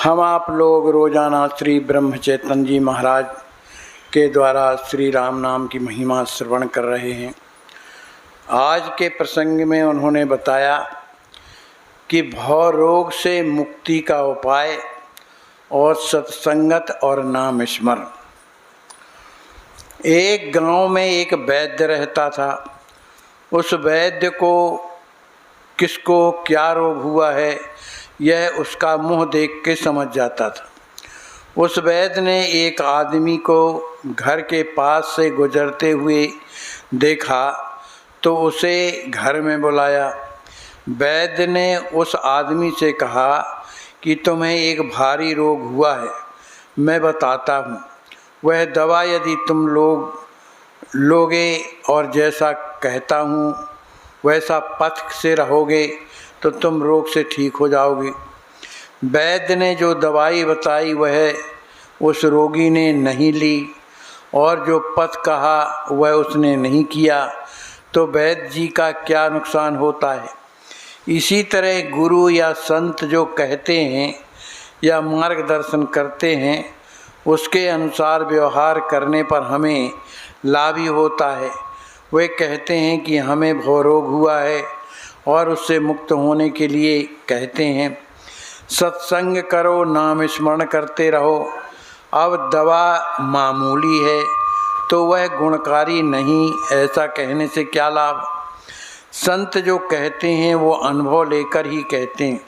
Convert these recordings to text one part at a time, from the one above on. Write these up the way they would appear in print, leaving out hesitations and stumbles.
हम आप लोग रोजाना श्री ब्रह्म चैतन्य जी महाराज के द्वारा श्री राम नाम की महिमा श्रवण कर रहे हैं। आज के प्रसंग में उन्होंने बताया कि भव रोग से मुक्ति का उपाय और सत्संगत और नाम स्मरण। एक गांव में एक वैद्य रहता था। उस वैद्य को किसको क्या रोग हुआ है यह उसका मुंह देख के समझ जाता था। उस वैद्य ने एक आदमी को घर के पास से गुजरते हुए देखा तो उसे घर में बुलाया। वैद्य ने उस आदमी से कहा कि तुम्हें एक भारी रोग हुआ है, मैं बताता हूँ। वह दवा यदि तुम लोगे और जैसा कहता हूँ वैसा पथ से रहोगे तो तुम रोग से ठीक हो जाओगे। वैद्य ने जो दवाई बताई वह उस रोगी ने नहीं ली और जो पथ कहा वह उसने नहीं किया तो वैद्य जी का क्या नुकसान होता है। इसी तरह गुरु या संत जो कहते हैं या मार्गदर्शन करते हैं उसके अनुसार व्यवहार करने पर हमें लाभ ही होता है। वे कहते हैं कि हमें भवरोग हुआ है और उससे मुक्त होने के लिए कहते हैं सत्संग करो, नाम स्मरण करते रहो। अब दवा मामूली है तो वह गुणकारी नहीं, ऐसा कहने से क्या लाभ। संत जो कहते हैं वो अनुभव लेकर ही कहते हैं।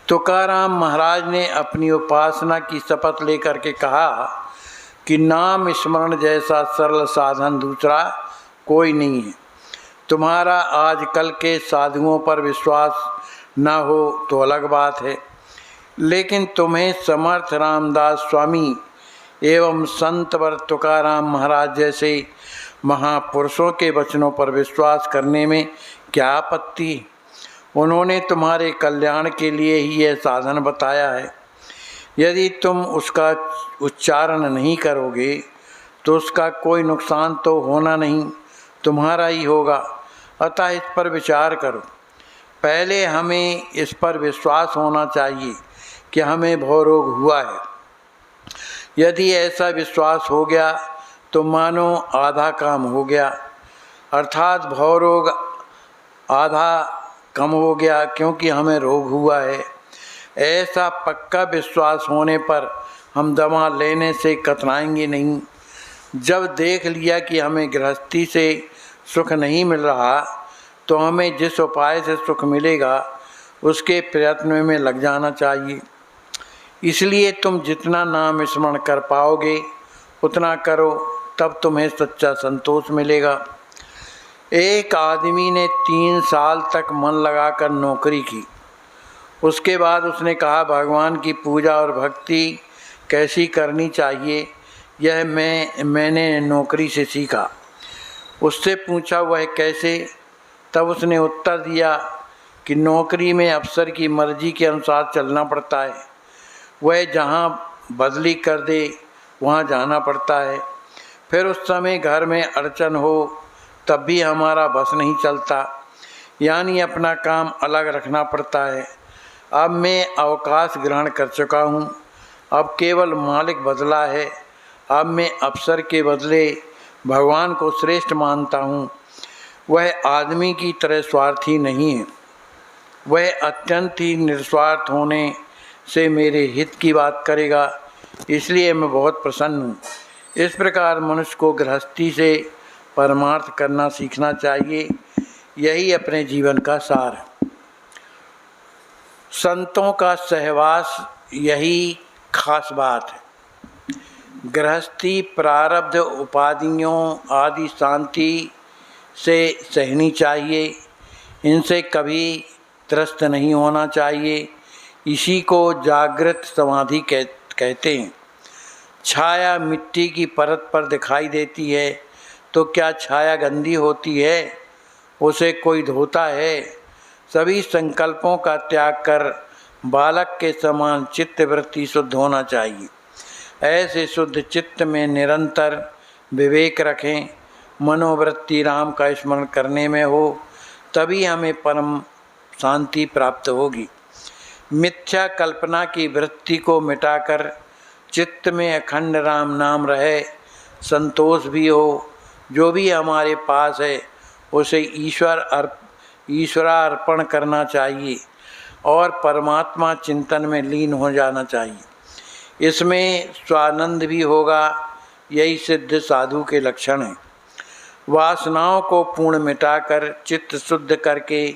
तुकाराम महाराज ने अपनी उपासना की शपथ लेकर के कहा कि नाम स्मरण जैसा सरल साधन दूसरा कोई नहीं है। तुम्हारा आजकल के साधुओं पर विश्वास न हो तो अलग बात है, लेकिन तुम्हें समर्थ रामदास स्वामी एवं संत वर तुकाराम महाराज जैसे महापुरुषों के वचनों पर विश्वास करने में क्या आपत्ति। उन्होंने तुम्हारे कल्याण के लिए ही यह साधन बताया है। यदि तुम उसका उच्चारण नहीं करोगे तो उसका कोई नुकसान तो होना नहीं, तुम्हारा ही होगा। अतः इस पर विचार करो। पहले हमें इस पर विश्वास होना चाहिए कि हमें भवरोग हुआ है। यदि ऐसा विश्वास हो गया तो मानो आधा काम हो गया, अर्थात भवरोग आधा कम हो गया क्योंकि हमें रोग हुआ है। ऐसा पक्का विश्वास होने पर हम दवा लेने से कतराएंगे नहीं। जब देख लिया कि हमें गृहस्थी से सुख नहीं मिल रहा तो हमें जिस उपाय से सुख मिलेगा उसके प्रयत्न में लग जाना चाहिए। इसलिए तुम जितना नाम स्मरण कर पाओगे उतना करो, तब तुम्हें सच्चा संतोष मिलेगा। एक आदमी ने 3 साल तक मन लगाकर नौकरी की। उसके बाद उसने कहा भगवान की पूजा और भक्ति कैसी करनी चाहिए यह मैंने नौकरी से सीखा। उससे पूछा वह कैसे। तब उसने उत्तर दिया कि नौकरी में अफसर की मर्जी के अनुसार चलना पड़ता है। वह जहाँ बदली कर दे वहाँ जाना पड़ता है। फिर उस समय घर में अड़चन हो तब भी हमारा बस नहीं चलता, यानी अपना काम अलग रखना पड़ता है। अब मैं अवकाश ग्रहण कर चुका हूँ, अब केवल मालिक बदला है। अब मैं अफसर के बदले भगवान को श्रेष्ठ मानता हूँ। वह आदमी की तरह स्वार्थी नहीं है, वह अत्यंत ही निस्वार्थ होने से मेरे हित की बात करेगा, इसलिए मैं बहुत प्रसन्न हूँ। इस प्रकार मनुष्य को गृहस्थी से परमार्थ करना सीखना चाहिए। यही अपने जीवन का सार है। संतों का सहवास यही खास बात है। गृहस्थी प्रारब्ध उपाधियों आदि शांति से सहनी चाहिए, इनसे कभी त्रस्त नहीं होना चाहिए। इसी को जागृत समाधि कहते हैं। छाया मिट्टी की परत पर दिखाई देती है तो क्या छाया गंदी होती है? उसे कोई धोता है? सभी संकल्पों का त्याग कर बालक के समान चित्त वृत्ति शुद्ध होना चाहिए। ऐसे शुद्ध चित्त में निरंतर विवेक रखें। मनोवृत्ति राम का स्मरण करने में हो तभी हमें परम शांति प्राप्त होगी। मिथ्या कल्पना की वृत्ति को मिटाकर चित्त में अखंड राम नाम रहे, संतोष भी हो। जो भी हमारे पास है उसे ईश्वरार्पण करना चाहिए और परमात्मा चिंतन में लीन हो जाना चाहिए। इसमें स्वानंद भी होगा। यही सिद्ध साधु के लक्षण हैं। वासनाओं को पूर्ण मिटाकर चित्त शुद्ध करके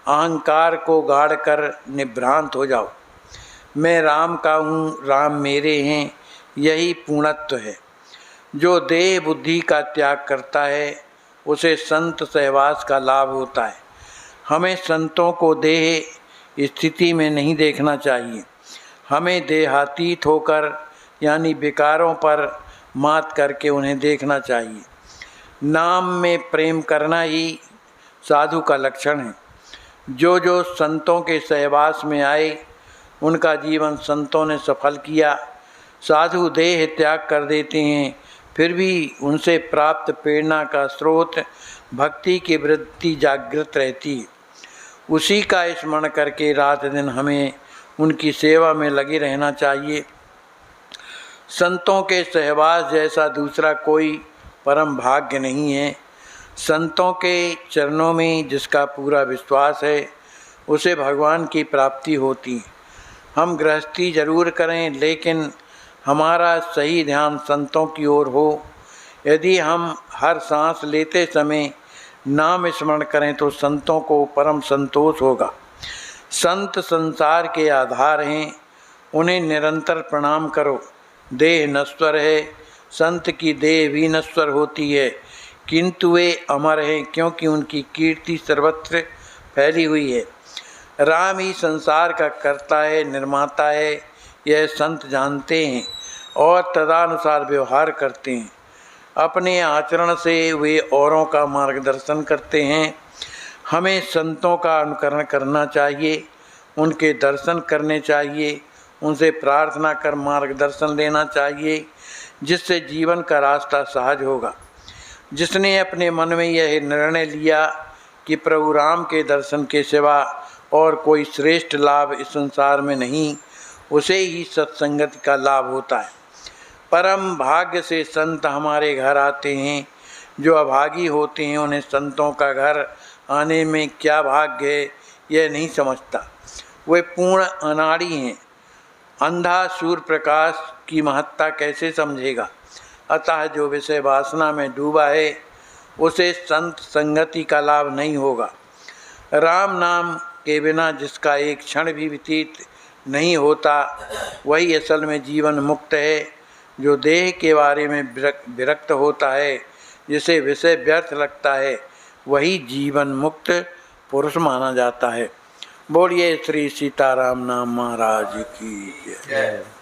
अहंकार को गाड़ कर निभ्रांत हो जाओ। मैं राम का हूँ, राम मेरे हैं, यही पूर्णत्व है। जो देह बुद्धि का त्याग करता है उसे संत सहवास का लाभ होता है। हमें संतों को देह स्थिति में नहीं देखना चाहिए। हमें देहातीत होकर यानी विकारों पर मात करके उन्हें देखना चाहिए। नाम में प्रेम करना ही साधु का लक्षण है। जो जो संतों के सहवास में आए उनका जीवन संतों ने सफल किया। साधु देह त्याग कर देते हैं, फिर भी उनसे प्राप्त प्रेरणा का स्रोत भक्ति की वृत्ति जागृत रहती है। उसी का स्मरण करके रात दिन हमें उनकी सेवा में लगे रहना चाहिए। संतों के सहवास जैसा दूसरा कोई परम भाग्य नहीं है। संतों के चरणों में जिसका पूरा विश्वास है उसे भगवान की प्राप्ति होती है। हम गृहस्थी जरूर करें, लेकिन हमारा सही ध्यान संतों की ओर हो। यदि हम हर सांस लेते समय नाम स्मरण करें तो संतों को परम संतोष होगा। संत संसार के आधार हैं, उन्हें निरंतर प्रणाम करो। देह नश्वर है, संत की देह भी नश्वर होती है, किंतु वे अमर हैं क्योंकि उनकी कीर्ति सर्वत्र फैली हुई है। राम ही संसार का कर्ता है, निर्माता है, यह संत जानते हैं और तदनुसार व्यवहार करते हैं। अपने आचरण से वे औरों का मार्गदर्शन करते हैं। हमें संतों का अनुकरण करना चाहिए, उनके दर्शन करने चाहिए, उनसे प्रार्थना कर मार्गदर्शन लेना चाहिए, जिससे जीवन का रास्ता सहज होगा। जिसने अपने मन में यह निर्णय लिया कि प्रभु राम के दर्शन के सिवा और कोई श्रेष्ठ लाभ इस संसार में नहीं, उसे ही सत्संगति का लाभ होता है। परम भाग्य से संत हमारे घर आते हैं। जो अभागी होते हैं उन्हें संतों का घर आने में क्या भाग्य है यह नहीं समझता। वे पूर्ण अनाड़ी हैं। अंधा सूर्य प्रकाश की महत्ता कैसे समझेगा। अतः जो विषय वासना में डूबा है उसे संत संगति का लाभ नहीं होगा। राम नाम के बिना जिसका एक क्षण भी व्यतीत नहीं होता वही असल में जीवन मुक्त है। जो देह के बारे में विरक्त होता है, जिसे विषय व्यर्थ लगता है, वही जीवन मुक्त पुरुष माना जाता है। बोलिए श्री सीताराम नाम महाराज की जय।